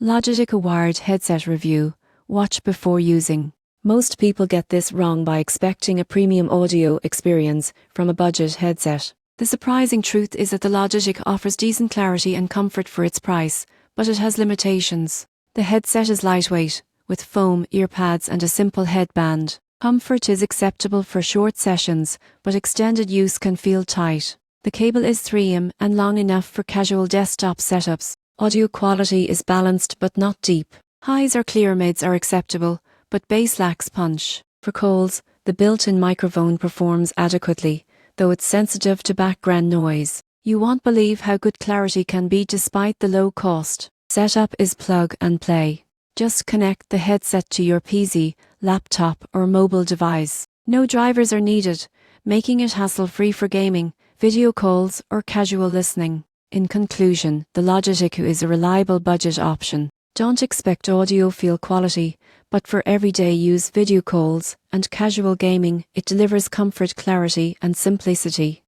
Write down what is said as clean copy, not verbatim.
Logitech wired headset review. Watch before using. Most people get this wrong by expecting a premium audio experience from a budget headset. The surprising truth is that the Logitech offers decent clarity and comfort for its price, but it has limitations. The headset is lightweight, with foam earpads and a simple headband. Comfort is acceptable for short sessions, but extended use can feel tight. The cable is 3mm and long enough for casual desktop setups. Audio quality is balanced but not deep. Highs or clear mids are acceptable, but bass lacks punch. For calls, the built-in microphone performs adequately, though it's sensitive to background noise. You won't believe how good clarity can be despite the low cost. Setup is plug and play. Just connect the headset to your PC, laptop or mobile device. No drivers are needed, making it hassle-free for gaming, video calls or casual listening. In conclusion, the Logitech is a reliable budget option. Don't expect audiophile quality, but for everyday use video calls and casual gaming, it delivers comfort, clarity and simplicity.